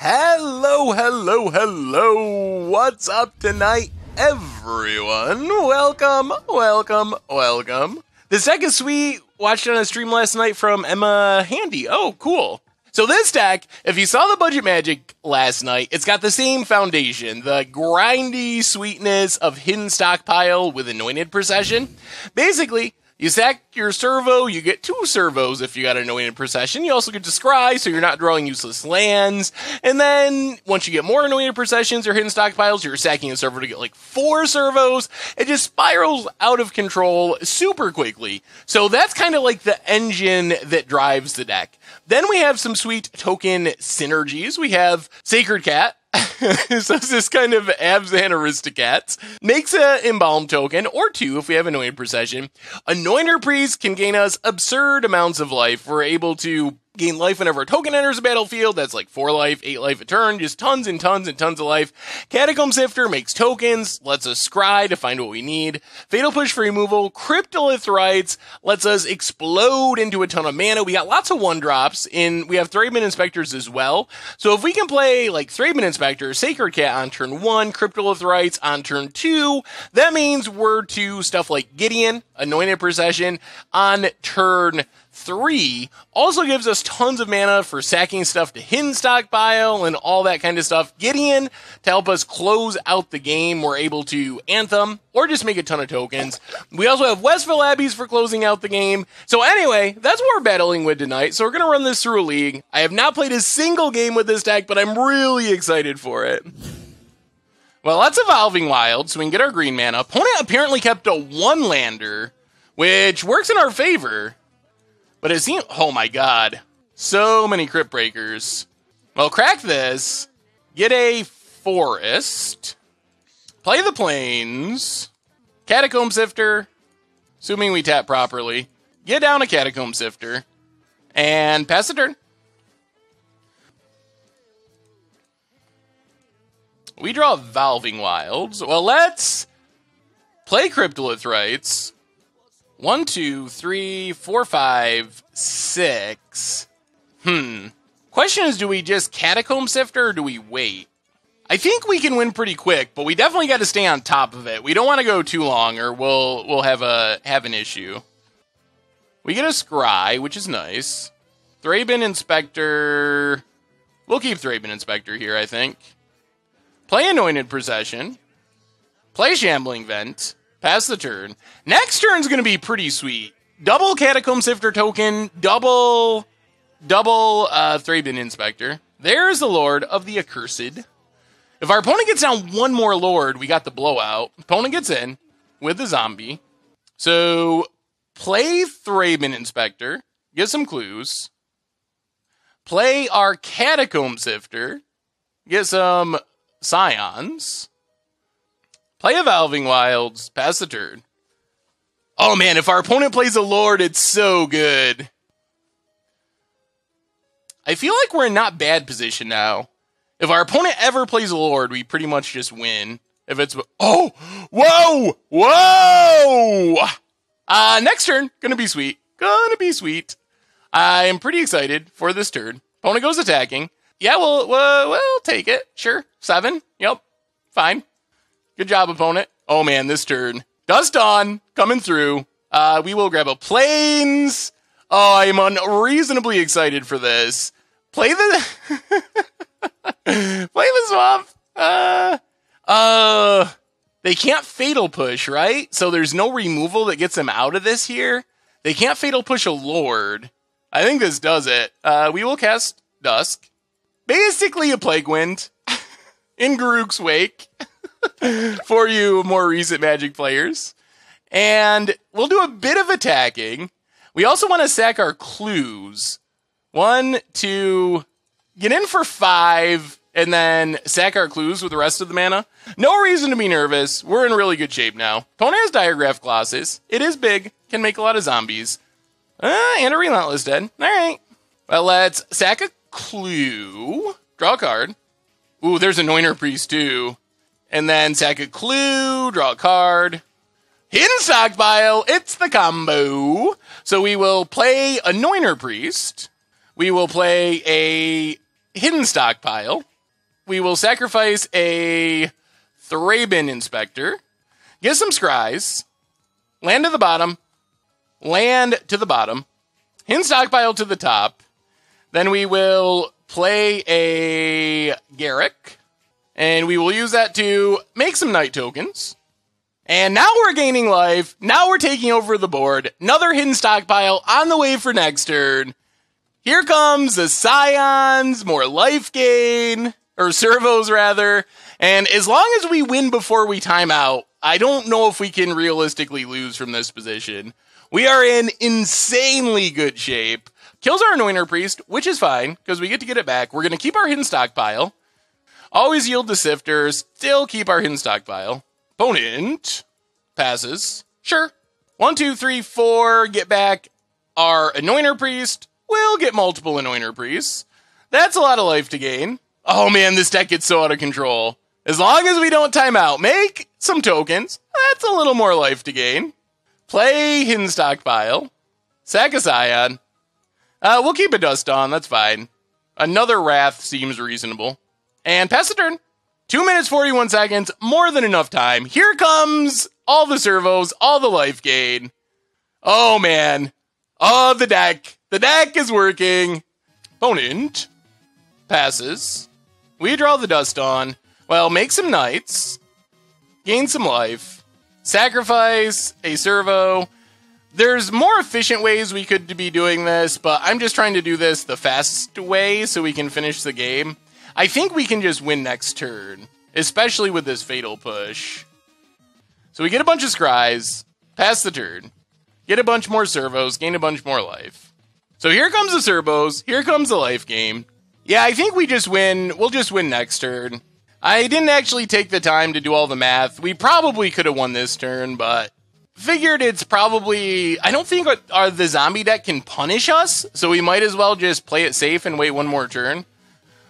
Hello. What's up tonight, everyone? Welcome. This deck is sweet. Watched it on a stream last night from Emma Handy. Oh, cool. So this deck, if you saw the Budget Magic last night, it's got the same foundation. The grindy sweetness of Hidden Stockpile with Anointed Procession. Basically, you sack your servo, you get 2 servos if you got Anointed Procession. You also get to scry, so you're not drawing useless lands. And then, once you get more Anointed Processions or Hidden Stockpiles, you're sacking a servo to get like 4 servos. It just spirals out of control super quickly. So that's kind of like the engine that drives the deck. Then we have some sweet token synergies. We have Sacred Cat. So it's this kind of Abzan Aristocats. Makes an Embalm token, or 2 if we have Anointed Procession. Anointer Priest can gain us absurd amounts of life. We're able to gain life whenever a token enters the battlefield. That's like 4 life, 8 life a turn, just tons and tons of life. Catacomb Sifter makes tokens, lets us scry to find what we need. Fatal Push for removal. Cryptolith Rites lets us explode into a ton of mana. We got lots of 1-drops, we have Thraben Inspectors as well. So if we can play like Thraben Inspector, Sacred Cat on turn 1, Cryptolith Rites on turn 2, that means we're to stuff like Gideon, Anointed Procession on turn 3. Also gives us tons of mana for sacking stuff to Hidden Stockpile and all that kind of stuff. Gideon, to help us close out the game, we're able to Anthem or just make a ton of tokens. We also have Westville Abbeys for closing out the game. So anyway, that's what we're battling with tonight. So we're going to run this through a league. I have not played a single game with this deck, but I'm really excited for it. Well, that's Evolving Wild, so we can get our green mana. Opponent apparently kept a 1-lander, which works in our favor. But it seems, oh my god, so many Crypt Breakers. Well, crack this, get a Forest, play the Plains, Catacomb Sifter, assuming we tap properly, get down a Catacomb Sifter, and pass the turn. We draw Evolving Wilds. Well, let's play Cryptolith Rites. 1, 2, 3, 4, 5, 6. Question is, do we just Catacomb Sifter or do we wait? I think we can win pretty quick, but we definitely got to stay on top of it. We don't want to go too long or we'll have an issue. We get a Scry, which is nice. Thraben Inspector. We'll keep Thraben Inspector here, I think. Play Anointed Procession. Play Shambling Vent. Pass the turn. Next turn's going to be pretty sweet. Double Catacomb Sifter token, double Thraben Inspector. There's the Lord of the Accursed. If our opponent gets down 1 more Lord, we got the blowout. Opponent gets in with the zombie. So, play Thraben Inspector. Get some clues. Play our Catacomb Sifter. Get some Scions. Play Evolving Wilds, pass the turn. Oh man, if our opponent plays a Lord, it's so good. I feel like we're in not bad position now. If our opponent ever plays a Lord, we pretty much just win. If it's... Oh! Whoa! Next turn, gonna be sweet. I am pretty excited for this turn. Opponent goes attacking. Yeah, we'll take it. Sure. 7. Yep. Fine. Good job, opponent. Oh man, this turn. Dust Dawn, coming through. We will grab a Plains. Oh, I am unreasonably excited for this. Play the... Play the Swamp. They can't Fatal Push, right? So there's no removal that gets them out of this here. They can't Fatal Push a Lord. I think this does it. We will cast Dusk. Basically a Plague Wind. In Garruk's wake. For you more recent Magic players. And we'll do a bit of attacking. We also want to sack our clues. 1, 2, get in for 5, and then sack our clues with the rest of the mana. No reason to be nervous. We're in really good shape now. Opponent has Diagraph Colossus. It is big. Can make a lot of zombies. And a Relentless Dead. Alright. Well, let's sack a clue. Draw a card. Ooh, there's Anointer Priest too. And then sack a clue, draw a card. Hidden Stockpile, it's the combo. So we will play Anointer Priest. We will play a Hidden Stockpile. we will sacrifice a Thraben Inspector, get some Scries, land to the bottom, land to the bottom, Hin Stockpile to the top. Then we will play a Garrick, and we will use that to make some Knight tokens. And now we're gaining life. Now we're taking over the board. Another Hidden Stockpile on the way for next turn. Here comes the Scions, more life gain, or servos rather. And as long as we win before we time out, I don't know if we can realistically lose from this position. We are in insanely good shape. Kills our Anointer Priest, which is fine, because we get to get it back. We're going to keep our Hidden Stockpile. Always yield to Sifters. Still keep our Hidden Stockpile. Opponent passes. Sure. 1, 2, 3, 4. Get back our Anointer Priest. We'll get multiple Anointer Priests. That's a lot of life to gain. Oh man, this deck gets so out of control. As long as we don't time out, make some tokens. That's a little more life to gain. Play Hidden Stockpile. Sack a Scion. We'll keep a Dust on, that's fine. Another Wrath seems reasonable. And pass the turn. 2 minutes, 41 seconds, more than enough time. Here comes all the servos, all the life gain. Oh man. Oh, the deck. The deck is working. Opponent passes. We draw the Dust on. Well, make some Knights. Gain some life. Sacrifice a servo. There's more efficient ways we could be doing this, but I'm just trying to do this the fast way so we can finish the game. I think we can just win next turn, especially with this Fatal Push. So we get a bunch of Scries, pass the turn, get a bunch more servos, gain a bunch more life. So here comes the servos, here comes the life game. Yeah, I think we just win. We'll just win next turn. I didn't actually take the time to do all the math. We probably could have won this turn, but figured it's probably... I don't think the zombie deck can punish us, so we might as well just play it safe and wait one more turn.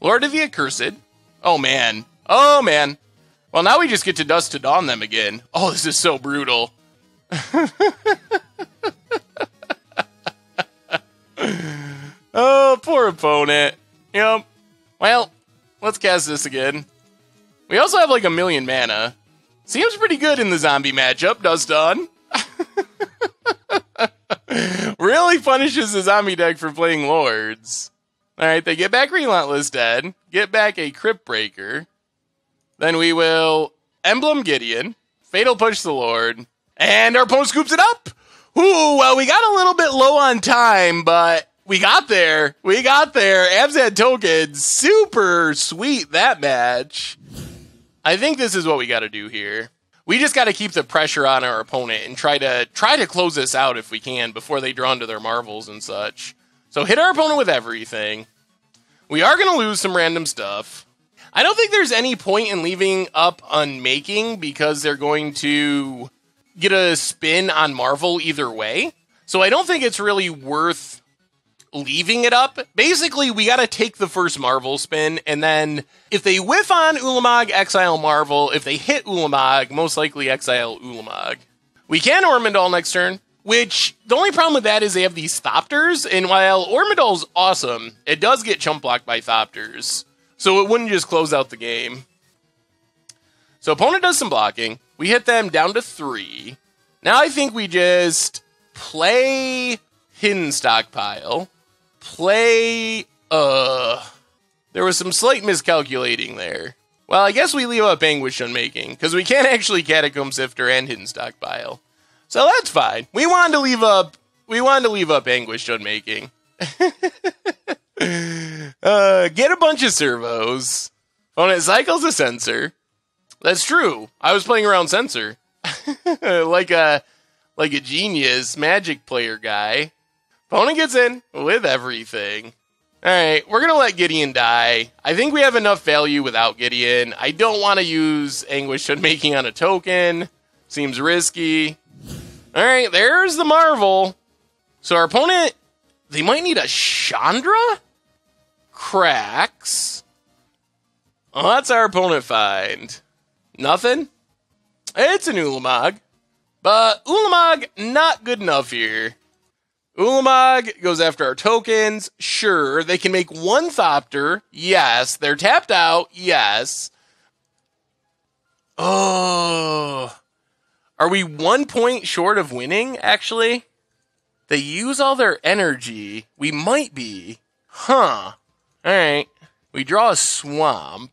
Lord of the Accursed. Oh, man. Oh, man. Well, now we just get to Dust to Dawn them again. Oh, this is so brutal. Oh, poor opponent. Yep. Well, let's cast this again. We also have like 1,000,000 mana. Seems pretty good in the zombie matchup, Dust Dawn. Really punishes the zombie deck for playing Lords. Alright, they get back Relentless Dead, get back a Crypt Breaker. Then we will Emblem Gideon, Fatal Push the Lord, and our opponent scoops it up! Ooh, well, we got a little bit low on time, but we got there. We got there. Abzan tokens, super sweet, that match. I think this is what we got to do here. We just got to keep the pressure on our opponent and try to close this out if we can before they draw into their marvels and such. So hit our opponent with everything. We are going to lose some random stuff. I don't think there's any point in leaving up Unmaking because they're going to get a spin on Marvel either way. So I don't think it's really worth leaving it up. Basically, we got to take the first Marvel spin, and then if they whiff on Ulamog, exile Marvel. If they hit Ulamog, most likely exile Ulamog. We can Ormondal next turn, which the only problem with that is they have these Thopters, and while Ormondal's awesome, it does get chump blocked by Thopters, so it wouldn't just close out the game. So opponent does some blocking. We hit them down to 3. Now I think we just play Hidden Stockpile. Play, there was some slight miscalculating there. Well, I guess we leave up Anguish Unmaking, because we can't actually Catacomb Sifter and Hidden Stockpile. So that's fine. We wanted to leave up Anguish Unmaking. Get a bunch of servos. Opponent cycles a Censor. That's true. I was playing around Censor. like a genius Magic player guy. Opponent gets in with everything. Alright, we're going to let Gideon die. I think we have enough value without Gideon. I don't want to use Anguish Unmaking on a token. Seems risky. Alright, there's the Marvel. So our opponent, they might need a Chandra? Cracks. Oh, that's our opponent find. Nothing? It's an Ulamog. But Ulamog, not good enough here. Ulamog goes after our tokens. Sure. They can make one Thopter. Yes. They're tapped out. Yes. Oh. Are we 1 point short of winning, actually? They use all their energy. We might be. Huh. Alright. We draw a swamp.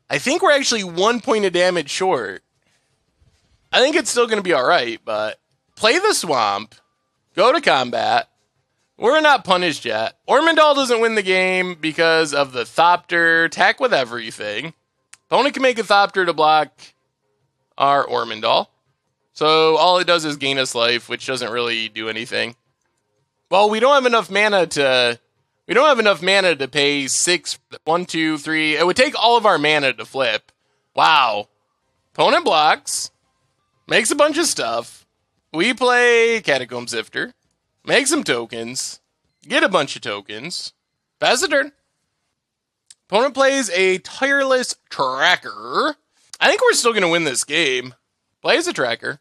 I think we're actually 1 point of damage short. I think it's still going to be alright, but play the swamp. Go to combat. We're not punished yet. Ormondal doesn't win the game because of the Thopter. Attack with everything. Opponent can make a Thopter to block our Ormondal. So all it does is gain us life, which doesn't really do anything. Well, we don't have enough mana to... We don't have enough mana to pay 6... 1, 2, 3... It would take all of our mana to flip. Wow. Opponent blocks. Makes a bunch of stuff. We play Catacomb Sifter. Make some tokens. Get a bunch of tokens. Pass the turn. Opponent plays a Tireless Tracker. I think we're still going to win this game. Plays a tracker.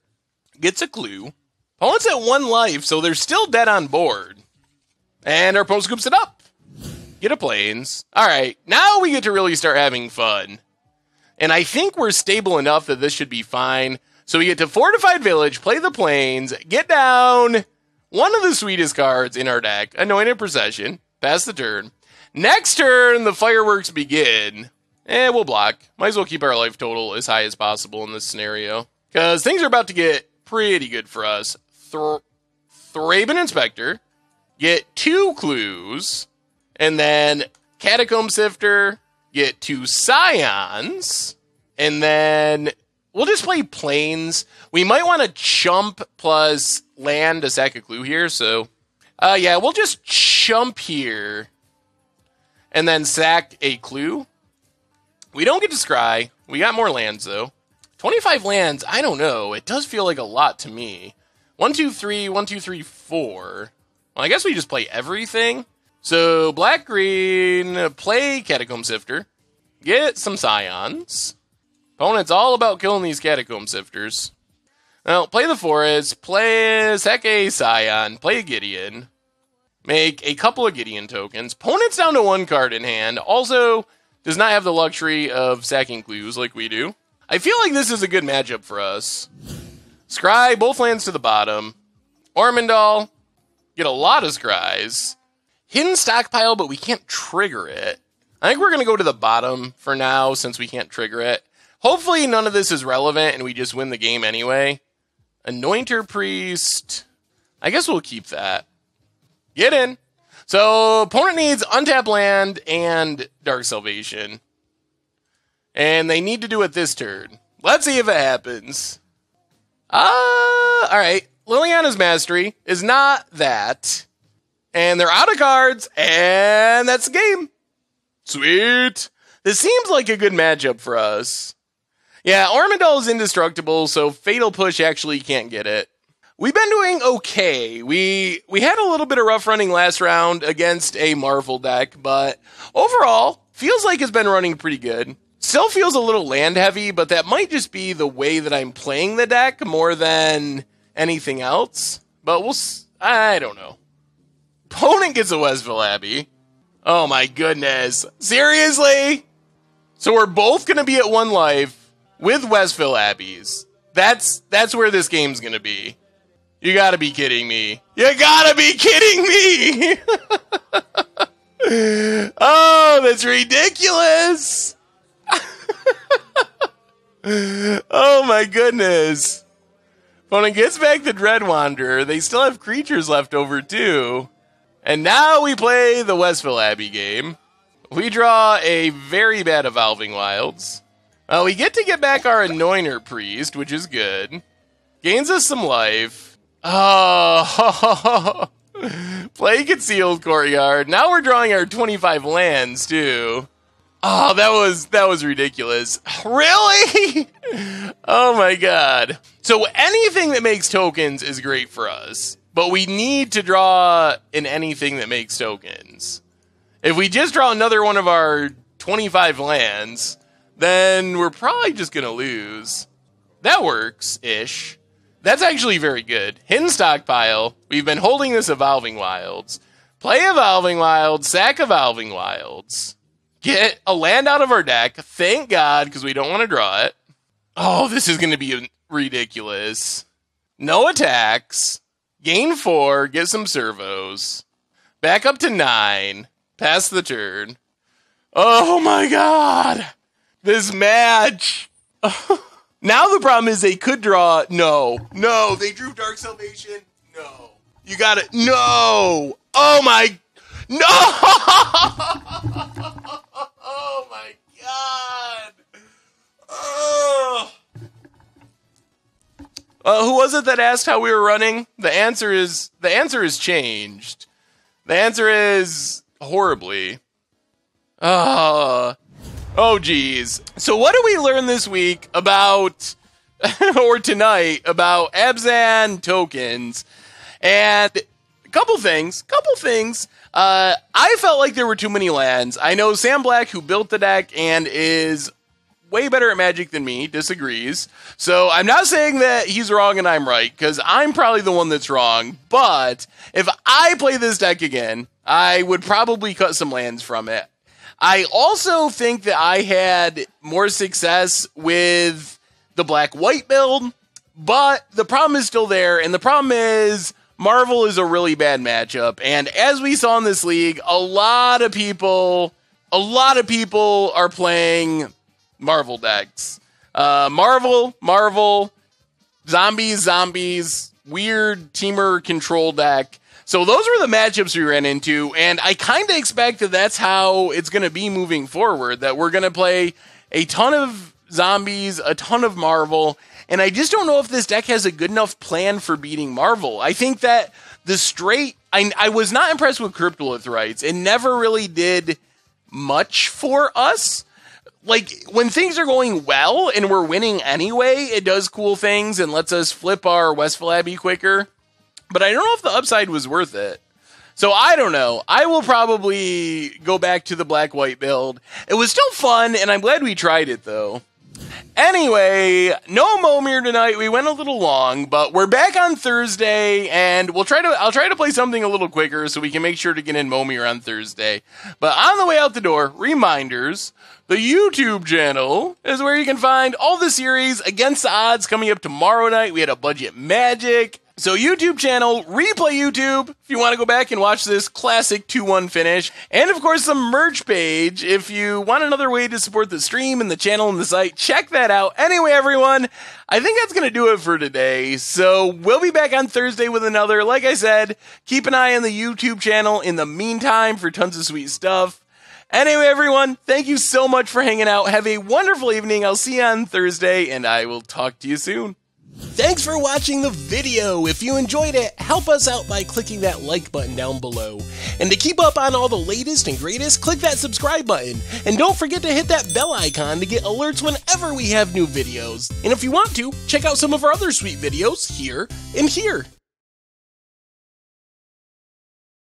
Gets a clue. Opponent's at 1 life, so they're still dead on board. And our opponent scoops it up. Get a plains. Alright, now we get to really start having fun. And I think we're stable enough that this should be fine. So we get to Fortified Village, play the plains, get down one of the sweetest cards in our deck, Anointed Procession, pass the turn. Next turn, the fireworks begin. We'll block. Might as well keep our life total as high as possible in this scenario. Because things are about to get pretty good for us. Thraben Inspector. Get 2 clues. And then Catacomb Sifter. Get 2 Scions. And then we'll just play Plains. We might want to chump plus land to sack a clue here. So, yeah, we'll just chump here. And then sack a clue. We don't get to scry. We got more lands, though. 25 lands, I don't know. It does feel like a lot to me. 1, 2, 3, 1, 2, 3, 4. Well, I guess we just play everything. So, black-green, play Catacomb Sifter. Get some Scions. Opponent's all about killing these Catacomb Sifters. Well, play the forest, play sack a Scion, play Gideon. Make a couple of Gideon tokens. Opponent's down to 1 card in hand. Also, does not have the luxury of sacking clues like we do. I feel like this is a good matchup for us. Scry, both lands to the bottom. Ormondal, get a lot of scries. Hidden stockpile, but we can't trigger it. I think we're going to go to the bottom for now since we can't trigger it. Hopefully none of this is relevant and we just win the game anyway. Anointer Priest. I guess we'll keep that. Get in. So, opponent needs untap land and Dark Salvation. And they need to do it this turn. Let's see if it happens. Alright. Liliana's Mastery is not that. And they're out of cards, and that's the game. Sweet. This seems like a good matchup for us. Yeah, Ormondal is indestructible, so Fatal Push actually can't get it. We've been doing okay. We had a little bit of rough running last round against a Marvel deck, but overall, feels like it's been running pretty good. Still feels a little land heavy, but that might just be the way that I'm playing the deck more than anything else. But I don't know. Opponent gets a Westville Abbey. Oh my goodness. Seriously? So we're both going to be at 1 life with Westville Abbeys. That's where this game's going to be. You gotta be kidding me. You gotta be kidding me! Oh, that's ridiculous! Oh my goodness. Opponent gets back the Dread Wanderer. They still have creatures left over too. And now we play the Westville Abbey game. We draw a very bad Evolving Wilds. We get to get back our Anointer Priest, which is good. Gains us some life. Oh, play Concealed Courtyard. Now we're drawing our 25 lands too. Oh, that was ridiculous. Really? Oh my god. So anything that makes tokens is great for us, but we need to draw in anything that makes tokens. If we just draw another one of our 25 lands, then we're probably just gonna lose. That works-ish. That's actually very good. Hidden Stockpile. We've been holding this Evolving Wilds. Play Evolving Wilds, sack Evolving Wilds. Get a land out of our deck. Thank God, because we don't want to draw it. Oh, this is going to be ridiculous. No attacks. Gain 4, get some servos. Back up to 9. Pass the turn. Oh my God. This match. Now the problem is they could draw. No, they drew Dark Salvation. No, you got it. No. Oh my. No. Oh my God. Oh. Who was it that asked how we were running? The answer is changed. The answer is horribly. Oh, geez. So what did we learn this week about, or tonight, about Abzan tokens? And a couple things. I felt like there were too many lands. I know Sam Black, who built the deck and is way better at Magic than me, disagrees. So I'm not saying that he's wrong and I'm right, because I'm probably the one that's wrong. But if I play this deck again, I would probably cut some lands from it. I also think that I had more success with the black-white build, but the problem is still there, and the problem is Marvel is a really bad matchup, and as we saw in this league, a lot of people are playing Marvel decks. Marvel, zombies, weird teamer control deck. So those were the matchups we ran into, and I kind of expect that that's how it's going to be moving forward, that we're going to play a ton of zombies, a ton of Marvel, and I just don't know if this deck has a good enough plan for beating Marvel. I think that the straight... I was not impressed with Cryptolithrites. It never really did much for us. Like, when things are going well and we're winning anyway, it does cool things and lets us flip our Westfall Abbey quicker. But I don't know if the upside was worth it. So I don't know. I will probably go back to the black-white build. It was still fun, and I'm glad we tried it, though. Anyway, no Momir tonight. We went a little long, but we're back on Thursday, and I'll try to play something a little quicker so we can make sure to get in Momir on Thursday. But on the way out the door, reminders, the YouTube channel is where you can find all the series Against the Odds coming up tomorrow night. We had a Budget Magic. So YouTube channel, Replay YouTube, if you want to go back and watch this classic 2-1 finish. And of course, the merch page. If you want another way to support the stream and the channel and the site, check that out. Anyway, everyone, I think that's going to do it for today. So we'll be back on Thursday with another. Like I said, keep an eye on the YouTube channel in the meantime for tons of sweet stuff. Anyway, everyone, thank you so much for hanging out. Have a wonderful evening. I'll see you on Thursday, and I will talk to you soon. Thanks for watching the video. If you enjoyed it, help us out by clicking that like button down below. And to keep up on all the latest and greatest, click that subscribe button. And don't forget to hit that bell icon to get alerts whenever we have new videos. And if you want to, check out some of our other sweet videos here and here.